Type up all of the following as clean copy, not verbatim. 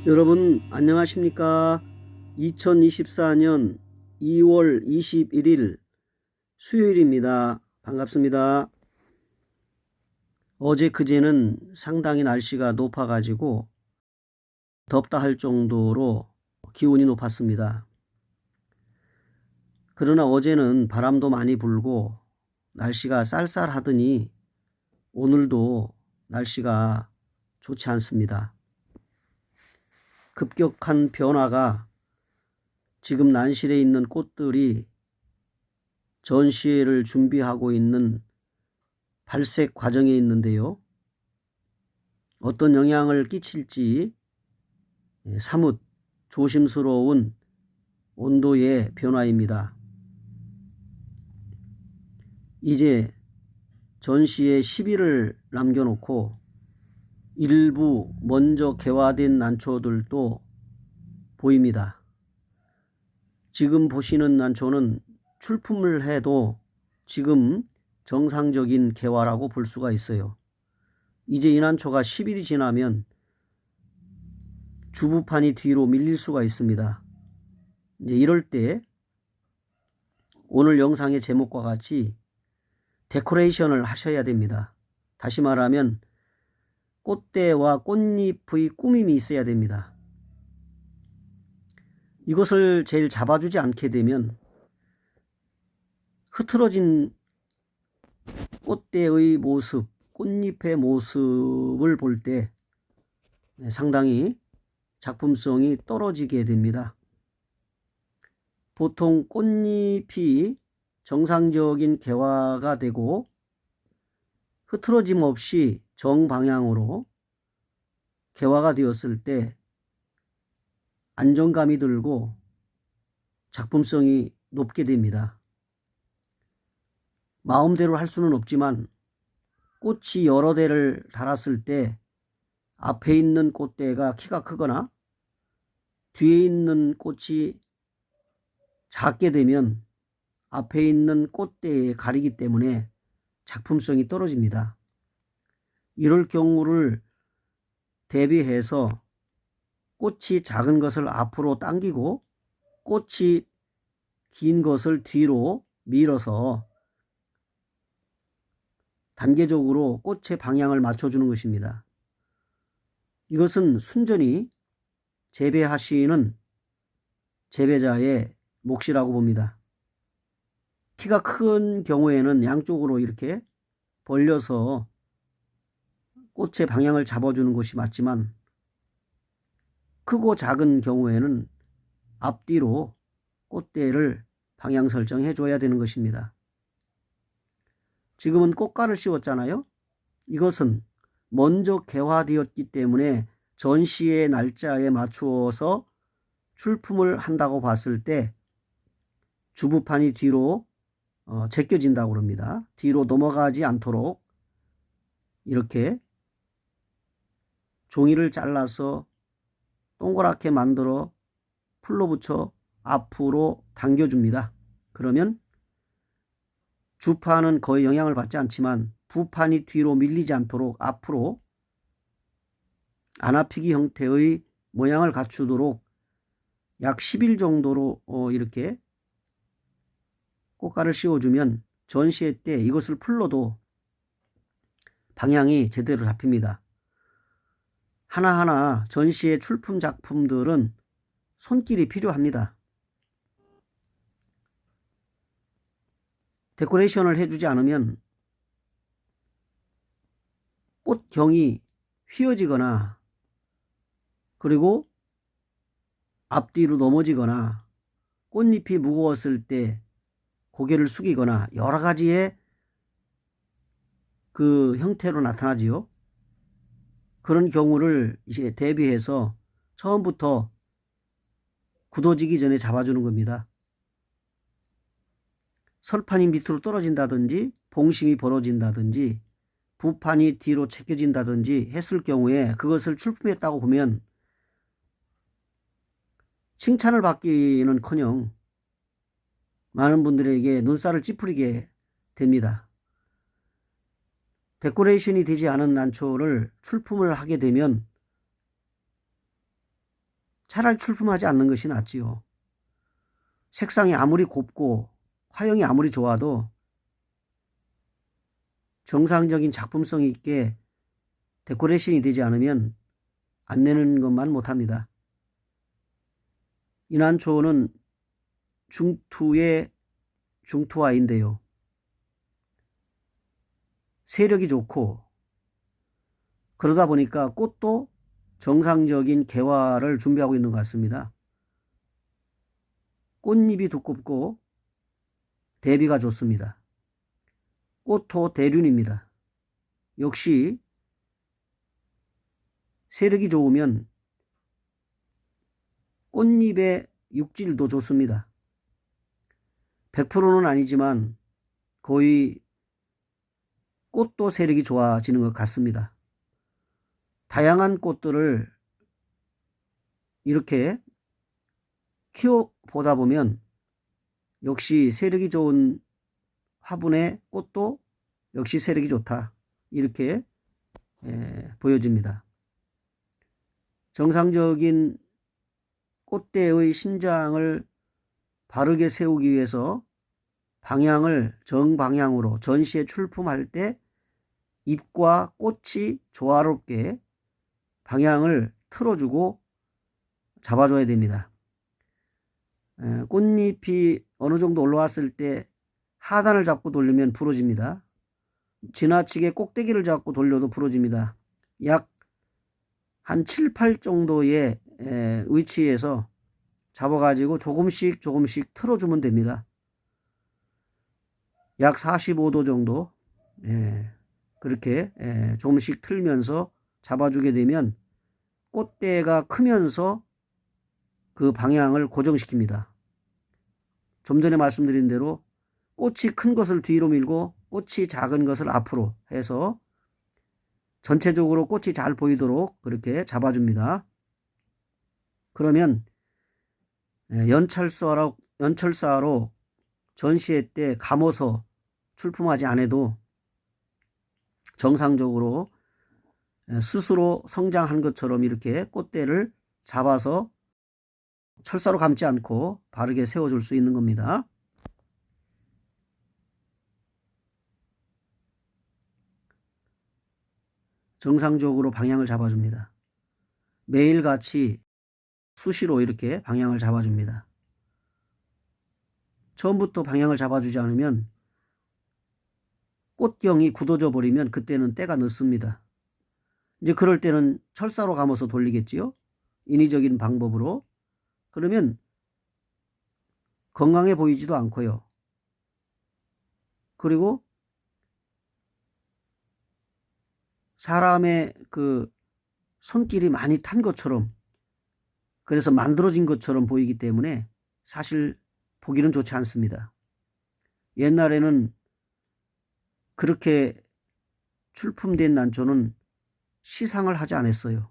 여러분 안녕하십니까? 2024년 2월 21일 수요일입니다. 반갑습니다. 어제 그제는 상당히 날씨가 높아가지고 덥다 할 정도로 기온이 높았습니다. 그러나 어제는 바람도 많이 불고 날씨가 쌀쌀하더니 오늘도 날씨가 좋지 않습니다. 급격한 변화가 지금 난실에 있는 꽃들이 전시회를 준비하고 있는 발색 과정에 있는데요. 어떤 영향을 끼칠지 사뭇 조심스러운 온도의 변화입니다. 이제 전시회 10일을 남겨놓고 일부 먼저 개화된 난초들도 보입니다. 지금 보시는 난초는 출품을 해도 지금 정상적인 개화라고 볼 수가 있어요. 이제 이 난초가 10일이 지나면 주부판이 뒤로 밀릴 수가 있습니다. 이제 이럴 때 오늘 영상의 제목과 같이 데코레이션을 하셔야 됩니다. 다시 말하면 꽃대와 꽃잎의 꾸밈이 있어야 됩니다. 이것을 제일 잡아주지 않게 되면 흐트러진 꽃대의 모습, 꽃잎의 모습을 볼 때 상당히 작품성이 떨어지게 됩니다. 보통 꽃잎이 정상적인 개화가 되고 흐트러짐 없이 정방향으로 개화가 되었을 때 안정감이 들고 작품성이 높게 됩니다. 마음대로 할 수는 없지만 꽃이 여러 대를 달았을 때 앞에 있는 꽃대가 키가 크거나 뒤에 있는 꽃이 작게 되면 앞에 있는 꽃대에 가리기 때문에 작품성이 떨어집니다. 이럴 경우를 대비해서 꽃이 작은 것을 앞으로 당기고 꽃이 긴 것을 뒤로 밀어서 단계적으로 꽃의 방향을 맞춰주는 것입니다. 이것은 순전히 재배하시는 재배자의 몫이라고 봅니다. 키가 큰 경우에는 양쪽으로 이렇게 벌려서 꽃의 방향을 잡아주는 것이 맞지만 크고 작은 경우에는 앞뒤로 꽃대를 방향 설정해 줘야 되는 것입니다. 지금은 꽃가를 씌웠잖아요. 이것은 먼저 개화되었기 때문에 전시의 날짜에 맞추어서 출품을 한다고 봤을 때 주부판이 뒤로 제껴진다고 합니다. 뒤로 넘어가지 않도록 이렇게 종이를 잘라서 동그랗게 만들어 풀로 붙여 앞으로 당겨줍니다. 그러면 주판은 거의 영향을 받지 않지만 부판이 뒤로 밀리지 않도록 앞으로 안아피기 형태의 모양을 갖추도록 약 10일 정도로 이렇게 꽃가를 씌워주면 전시회 때 이것을 풀러도 방향이 제대로 잡힙니다. 하나하나 전시회 출품 작품들은 손길이 필요합니다. 데코레이션을 해주지 않으면 꽃경이 휘어지거나 그리고 앞뒤로 넘어지거나 꽃잎이 무거웠을 때 고개를 숙이거나 여러 가지의 그 형태로 나타나지요. 그런 경우를 이제 대비해서 처음부터 굳어지기 전에 잡아주는 겁니다. 설판이 밑으로 떨어진다든지 봉심이 벌어진다든지 부판이 뒤로 체껴진다든지 했을 경우에 그것을 출품했다고 보면 칭찬을 받기는커녕 많은 분들에게 눈살을 찌푸리게 됩니다. 데코레이션이 되지 않은 난초를 출품을 하게 되면 차라리 출품하지 않는 것이 낫지요. 색상이 아무리 곱고 화형이 아무리 좋아도 정상적인 작품성 있게 데코레이션이 되지 않으면 안 내는 것만 못합니다. 이 난초는 중투의 중투화인데요. 세력이 좋고 그러다 보니까 꽃도 정상적인 개화를 준비하고 있는 것 같습니다. 꽃잎이 두껍고 대비가 좋습니다. 꽃토 대륜입니다. 역시 세력이 좋으면 꽃잎의 육질도 좋습니다. 100%는 아니지만 거의 꽃도 세력이 좋아지는 것 같습니다. 다양한 꽃들을 이렇게 키워보다 보면 역시 세력이 좋은 화분의 꽃도 역시 세력이 좋다. 이렇게 보여집니다. 정상적인 꽃대의 신장을 바르게 세우기 위해서 방향을 정방향으로 전시에 출품할 때 잎과 꽃이 조화롭게 방향을 틀어주고 잡아줘야 됩니다. 꽃잎이 어느 정도 올라왔을 때 하단을 잡고 돌리면 부러집니다. 지나치게 꼭대기를 잡고 돌려도 부러집니다. 약 한 7, 8 정도의 위치에서 잡아가지고 조금씩 틀어주면 됩니다. 약 45도 정도 그렇게 조금씩 틀면서 잡아주게 되면 꽃대가 크면서 그 방향을 고정시킵니다. 좀 전에 말씀드린 대로 꽃이 큰 것을 뒤로 밀고 꽃이 작은 것을 앞으로 해서 전체적으로 꽃이 잘 보이도록 그렇게 잡아줍니다. 그러면 연철사로 전시회 때 감아서 출품하지 않아도 정상적으로 스스로 성장한 것처럼 이렇게 꽃대를 잡아서 철사로 감지 않고 바르게 세워줄 수 있는 겁니다. 정상적으로 방향을 잡아줍니다. 매일같이 수시로 이렇게 방향을 잡아줍니다. 처음부터 방향을 잡아주지 않으면 꽃경이 굳어져 버리면 그때는 때가 늦습니다. 이제 그럴 때는 철사로 감아서 돌리겠지요. 인위적인 방법으로. 그러면 건강해 보이지도 않고요. 그리고 사람의 그 손길이 많이 탄 것처럼 그래서 만들어진 것처럼 보이기 때문에 사실 보기는 좋지 않습니다. 옛날에는 그렇게 출품된 난초는 시상을 하지 않았어요.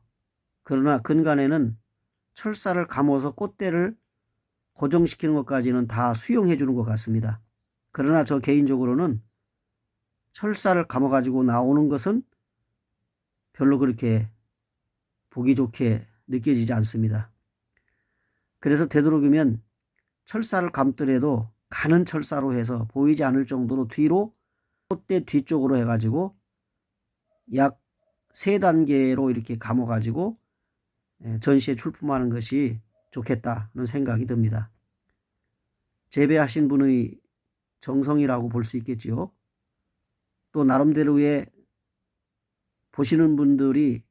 그러나 근간에는 철사를 감아서 꽃대를 고정시키는 것까지는 다 수용해 주는 것 같습니다. 그러나 저 개인적으로는 철사를 감아가지고 나오는 것은 별로 그렇게 보기 좋게 느껴지지 않습니다. 그래서 되도록이면 철사를 감더라도 가는 철사로 해서 보이지 않을 정도로 뒤로 꽃대 뒤쪽으로 해가지고 약 3단계로 이렇게 감아가지고 전시에 출품하는 것이 좋겠다는 생각이 듭니다. 재배하신 분의 정성이라고 볼 수 있겠지요. 또 나름대로의 보시는 분들이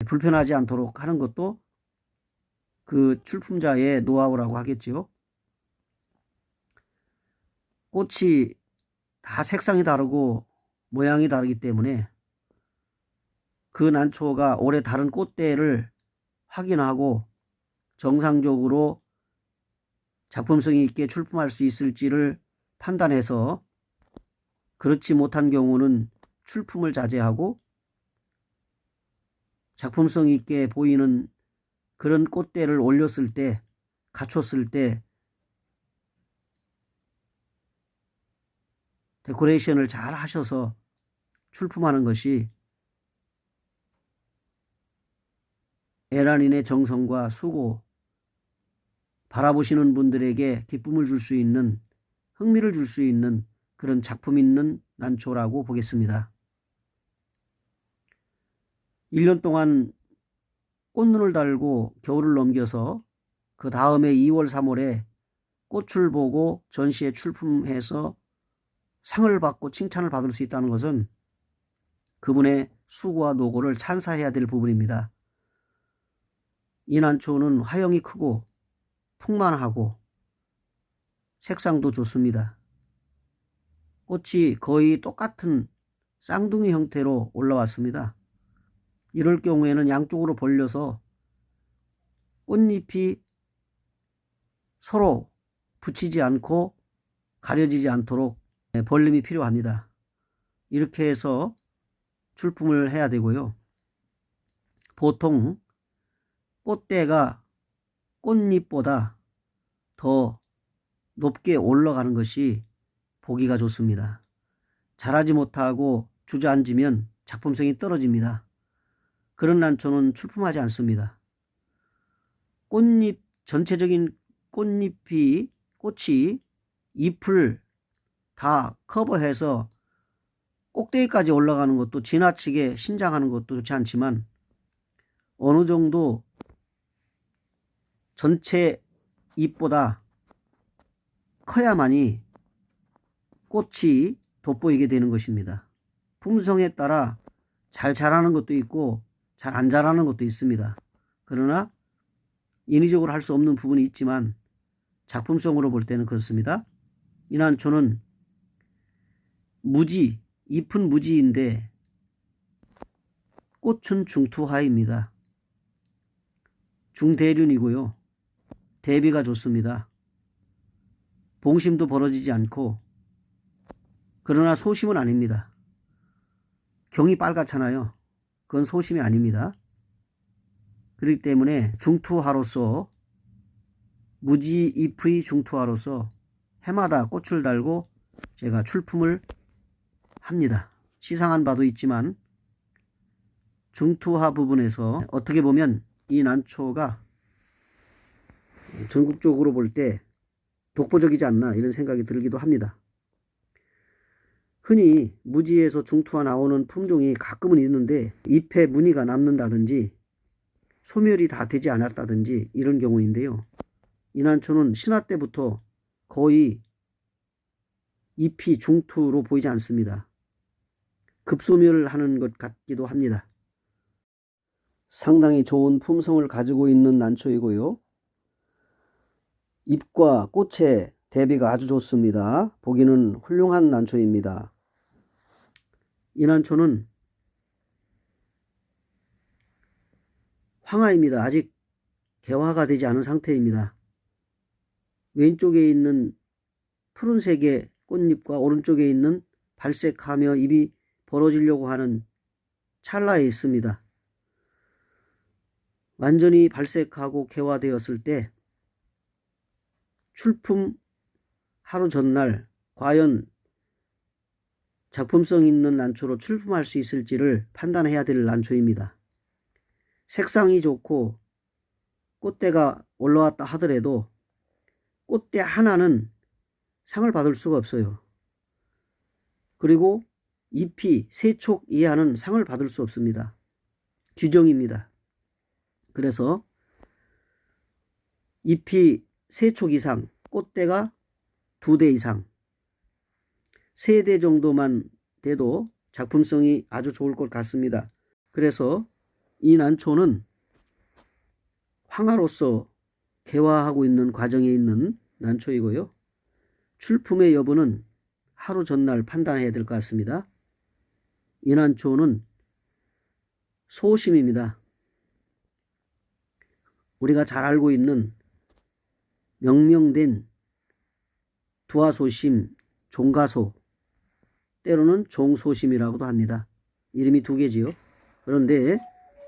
불편하지 않도록 하는 것도 그 출품자의 노하우라고 하겠지요. 꽃이 다 색상이 다르고 모양이 다르기 때문에 그 난초가 올해 다른 꽃대를 확인하고 정상적으로 작품성이 있게 출품할 수 있을지를 판단해서 그렇지 못한 경우는 출품을 자제하고 작품성 있게 보이는 그런 꽃대를 올렸을 때, 갖췄을 때 데코레이션을 잘 하셔서 출품하는 것이 에란인의 정성과 수고, 바라보시는 분들에게 기쁨을 줄 수 있는, 흥미를 줄 수 있는 그런 작품 있는 난초라고 보겠습니다. 1년 동안 꽃눈을 달고 겨울을 넘겨서 그 다음에 2월, 3월에 꽃을 보고 전시에 출품해서 상을 받고 칭찬을 받을 수 있다는 것은 그분의 수고와 노고를 찬사해야 될 부분입니다. 이 난초는 화형이 크고 풍만하고 색상도 좋습니다. 꽃이 거의 똑같은 쌍둥이 형태로 올라왔습니다. 이럴 경우에는 양쪽으로 벌려서 꽃잎이 서로 붙이지 않고 가려지지 않도록 벌림이 필요합니다. 이렇게 해서 출품을 해야 되고요. 보통 꽃대가 꽃잎보다 더 높게 올라가는 것이 보기가 좋습니다. 자라지 못하고 주저앉으면 작품성이 떨어집니다. 그런 난초는 출품하지 않습니다. 꽃잎, 전체적인 꽃이 잎을 다 커버해서 꼭대기까지 올라가는 것도 지나치게 신장하는 것도 좋지 않지만 어느 정도 전체 잎보다 커야만이 꽃이 돋보이게 되는 것입니다. 품성에 따라 잘 자라는 것도 있고 잘 안 자라는 것도 있습니다. 그러나 인위적으로 할 수 없는 부분이 있지만 작품성으로 볼 때는 그렇습니다. 이 난초는 무지, 잎은 무지인데 꽃은 중투하입니다. 중대륜이고요. 대비가 좋습니다. 봉심도 벌어지지 않고, 그러나 소심은 아닙니다. 경이 빨갛잖아요. 그건 소심이 아닙니다. 그렇기 때문에 중투하로서, 무지잎의 중투하로서 해마다 꽃을 달고 제가 출품을 합니다. 시상한 바도 있지만 중투하 부분에서 어떻게 보면 이 난초가 전국적으로 볼 때 독보적이지 않나 이런 생각이 들기도 합니다. 흔히 무지에서 중투가 나오는 품종이 가끔은 있는데 잎에 무늬가 남는다든지 소멸이 다 되지 않았다든지 이런 경우인데요. 이 난초는 신화 때부터 거의 잎이 중투로 보이지 않습니다. 급소멸하는 것 같기도 합니다. 상당히 좋은 품성을 가지고 있는 난초이고요. 잎과 꽃의 대비가 아주 좋습니다. 보기는 훌륭한 난초입니다. 이 난초는 황화입니다. 아직 개화가 되지 않은 상태입니다. 왼쪽에 있는 푸른색의 꽃잎과 오른쪽에 있는 발색하며 잎이 벌어지려고 하는 찰나에 있습니다. 완전히 발색하고 개화되었을 때 출품 하루 전날 과연 작품성 있는 난초로 출품할 수 있을지를 판단해야 될 난초입니다. 색상이 좋고 꽃대가 올라왔다 하더라도 꽃대 하나는 상을 받을 수가 없어요. 그리고 잎이 3촉 이하는 상을 받을 수 없습니다. 규정입니다. 그래서 잎이 3촉 이상, 꽃대가 2대 이상, 3대 정도만 돼도 작품성이 아주 좋을 것 같습니다. 그래서 이 난초는 황화로서 개화하고 있는 과정에 있는 난초이고요. 출품의 여부는 하루 전날 판단해야 될 것 같습니다. 이 난초는 소심입니다. 우리가 잘 알고 있는 명명된 두화소심, 종가소, 때로는 종소심이라고도 합니다. 이름이 2개지요. 그런데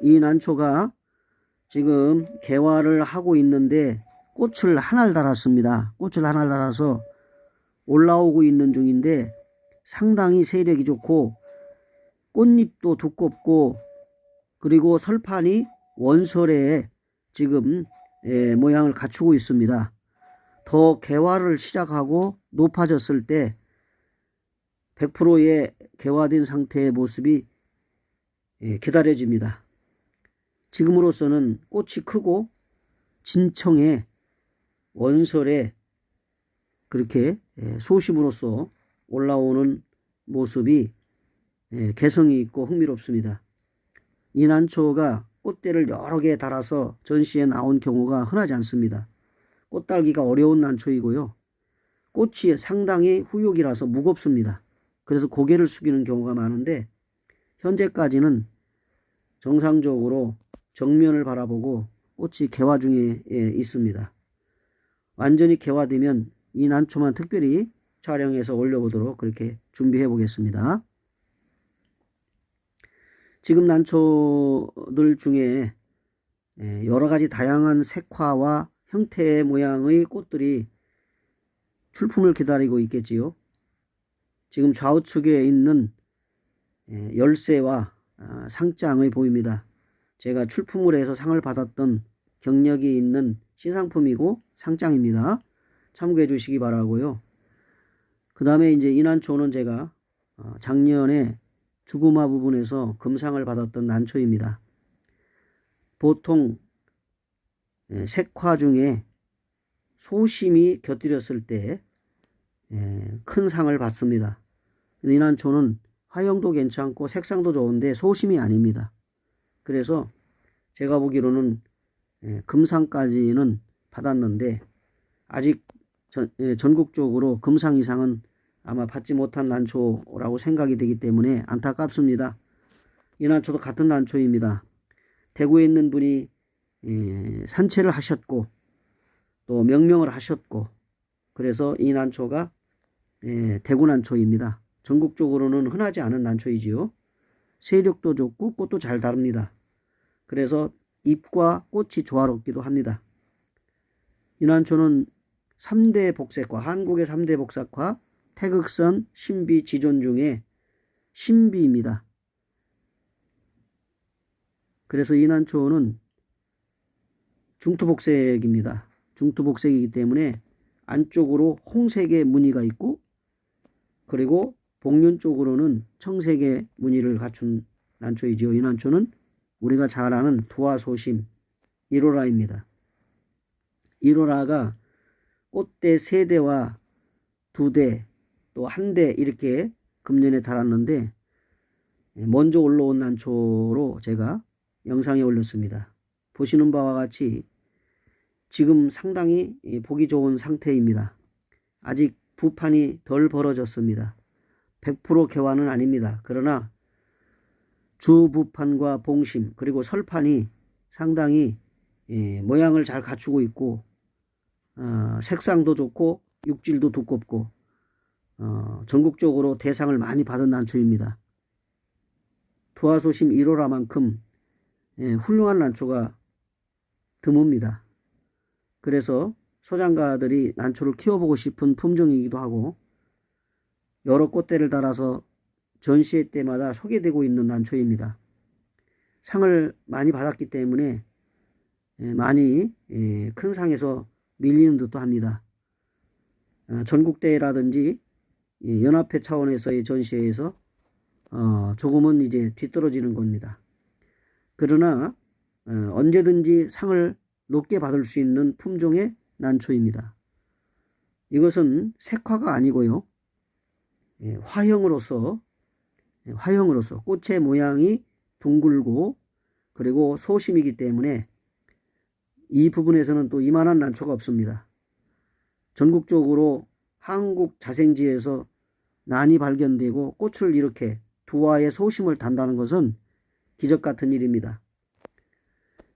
이 난초가 지금 개화를 하고 있는데 꽃을 하나를 달았습니다. 꽃을 하나를 달아서 올라오고 있는 중인데 상당히 세력이 좋고 꽃잎도 두껍고 그리고 설판이 원설에 지금 모양을 갖추고 있습니다. 더 개화를 시작하고 높아졌을 때 100%의 개화된 상태의 모습이 기다려집니다. 지금으로서는 꽃이 크고 진청에 원설에 그렇게 소심으로써 올라오는 모습이 개성이 있고 흥미롭습니다. 이 난초가 꽃대를 여러 개 달아서 전시에 나온 경우가 흔하지 않습니다. 꽃 달기가 어려운 난초이고요. 꽃이 상당히 후육이라서 무겁습니다. 그래서 고개를 숙이는 경우가 많은데 현재까지는 정상적으로 정면을 바라보고 꽃이 개화 중에 있습니다. 완전히 개화되면 이 난초만 특별히 촬영해서 올려보도록 그렇게 준비해 보겠습니다. 지금 난초들 중에 여러 가지 다양한 색화와 형태의 모양의 꽃들이 출품을 기다리고 있겠지요. 지금 좌우측에 있는 열쇠와 상장의 보입니다. 제가 출품을 해서 상을 받았던 경력이 있는 시상품이고 상장입니다. 참고해 주시기 바라고요. 그 다음에 이제 이 난초는 제가 작년에 주구마 부분에서 금상을 받았던 난초입니다. 보통 색화 중에 소심이 곁들였을 때 큰 상을 받습니다. 이 난초는 화형도 괜찮고 색상도 좋은데 소심이 아닙니다. 그래서 제가 보기로는 금상까지는 받았는데 아직 전국적으로 금상 이상은 아마 받지 못한 난초라고 생각이 되기 때문에 안타깝습니다. 이 난초도 같은 난초입니다. 대구에 있는 분이 산채를 하셨고 또 명명을 하셨고 그래서 이 난초가 대구 난초입니다. 전국적으로는 흔하지 않은 난초이지요. 세력도 좋고 꽃도 잘 다릅니다. 그래서 잎과 꽃이 조화롭기도 합니다. 이 난초는 3대 복색화, 한국의 3대 복색화, 태극선, 신비, 지존 중에 신비입니다. 그래서 이 난초는 중투복색입니다. 중투복색이기 때문에 안쪽으로 홍색의 무늬가 있고 그리고 복륜 쪽으로는 청색의 무늬를 갖춘 난초이지요. 이 난초는 우리가 잘 아는 두화소심 1호라입니다. 1호라가 꽃대 3대와 2대 또 1대 이렇게 금년에 달았는데 먼저 올라온 난초로 제가 영상에 올렸습니다. 보시는 바와 같이 지금 상당히 보기 좋은 상태입니다. 아직 부판이 덜 벌어졌습니다. 100% 개화는 아닙니다. 그러나 주부판과 봉심 그리고 설판이 상당히 모양을 잘 갖추고 있고 색상도 좋고 육질도 두껍고 전국적으로 대상을 많이 받은 난초입니다. 두화소심 1호라만큼 훌륭한 난초가 드뭅니다. 그래서 소장가들이 난초를 키워보고 싶은 품종이기도 하고 여러 꽃대를 달아서 전시회 때마다 소개되고 있는 난초입니다. 상을 많이 받았기 때문에 많이 큰 상에서 밀리는 듯도 합니다. 전국대회라든지 연합회 차원에서의 전시회에서 조금은 이제 뒤떨어지는 겁니다. 그러나 언제든지 상을 높게 받을 수 있는 품종의 난초입니다. 이것은 색화가 아니고요. 화형으로서 꽃의 모양이 둥글고 그리고 소심이기 때문에 이 부분에서는 또 이만한 난초가 없습니다. 전국적으로 한국 자생지에서 난이 발견되고 꽃을 이렇게 두화의 소심을 단다는 것은 기적 같은 일입니다.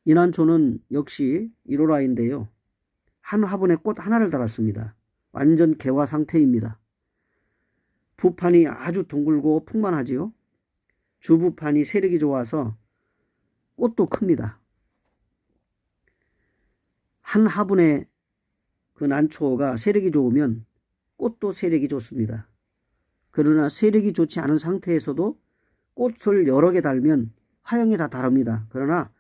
이 난초는 역시 1호라인데요. 한 화분에 꽃 하나를 달았습니다. 완전 개화 상태입니다. 부판이 아주 둥글고 풍만하지요. 주부판이 세력이 좋아서 꽃도 큽니다. 한 화분에 그 난초가 세력이 좋으면 꽃도 세력이 좋습니다. 그러나 세력이 좋지 않은 상태에서도 꽃을 여러 개 달면 화형이 다 다릅니다. 그러나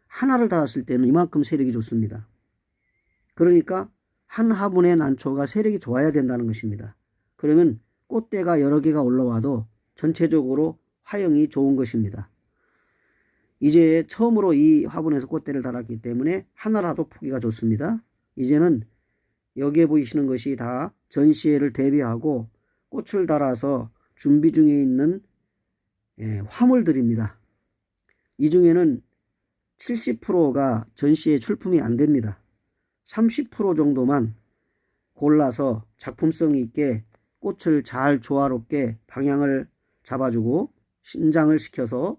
하나를 달았을 때는 이만큼 세력이 좋습니다. 그러니까 한 화분의 난초가 세력이 좋아야 된다는 것입니다. 그러면 꽃대가 여러 개가 올라와도 전체적으로 화형이 좋은 것입니다. 이제 처음으로 이 화분에서 꽃대를 달았기 때문에 하나라도 포기가 좋습니다. 이제는 여기에 보이시는 것이 다 전시회를 대비하고 꽃을 달아서 준비 중에 있는 화물들입니다. 이 중에는 70%가 전시회 출품이 안 됩니다. 30% 정도만 골라서 작품성 있게 꽃을 잘 조화롭게 방향을 잡아주고 신장을 시켜서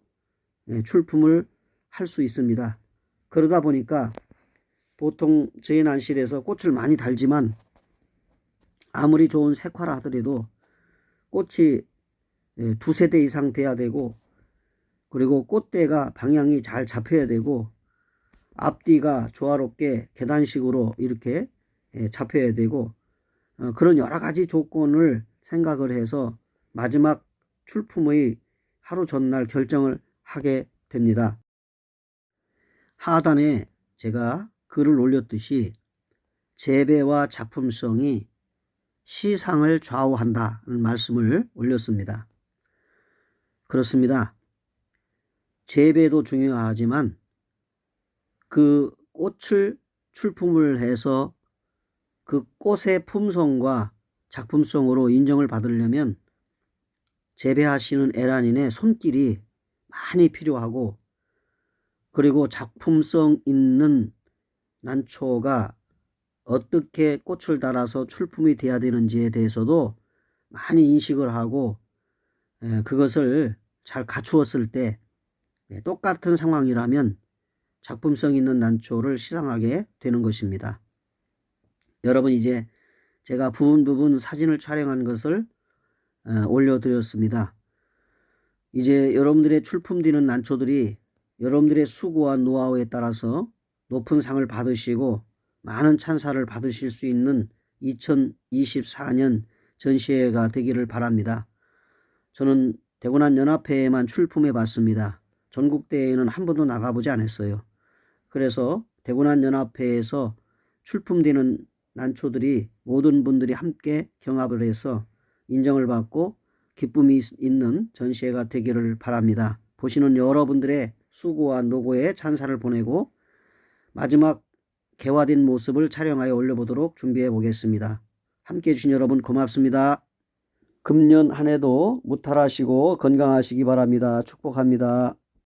출품을 할 수 있습니다. 그러다 보니까 보통 저희 난실에서 꽃을 많이 달지만 아무리 좋은 색화라 하더라도 꽃이 두세 대 이상 돼야 되고, 그리고 꽃대가 방향이 잘 잡혀야 되고, 앞뒤가 조화롭게 계단식으로 이렇게 잡혀야 되고, 그런 여러 가지 조건을 생각을 해서 마지막 출품의 하루 전날 결정을 하게 됩니다. 하단에 제가 글을 올렸듯이 재배와 작품성이 시상을 좌우한다는 말씀을 올렸습니다. 그렇습니다. 재배도 중요하지만 그 꽃을 출품을 해서 그 꽃의 품성과 작품성으로 인정을 받으려면 재배하시는 에란인의 손길이 많이 필요하고, 그리고 작품성 있는 난초가 어떻게 꽃을 달아서 출품이 돼야 되는지에 대해서도 많이 인식을 하고 그것을 잘 갖추었을 때 똑같은 상황이라면 작품성 있는 난초를 시상하게 되는 것입니다. 여러분, 이제 제가 부분 사진을 촬영한 것을 올려드렸습니다. 이제 여러분들의 출품되는 난초들이 여러분들의 수고와 노하우에 따라서 높은 상을 받으시고 많은 찬사를 받으실 수 있는 2024년 전시회가 되기를 바랍니다. 저는 대구난연합회에만 출품해 봤습니다. 전국대회에는 한 번도 나가보지 않았어요. 그래서 대구난연합회에서 출품되는 난초들이 모든 분들이 함께 경합을 해서 인정을 받고 기쁨이 있는 전시회가 되기를 바랍니다. 보시는 여러분들의 수고와 노고에 찬사를 보내고 마지막 개화된 모습을 촬영하여 올려보도록 준비해 보겠습니다. 함께 해주신 여러분 고맙습니다. 금년 한 해도 무탈하시고 건강하시기 바랍니다. 축복합니다.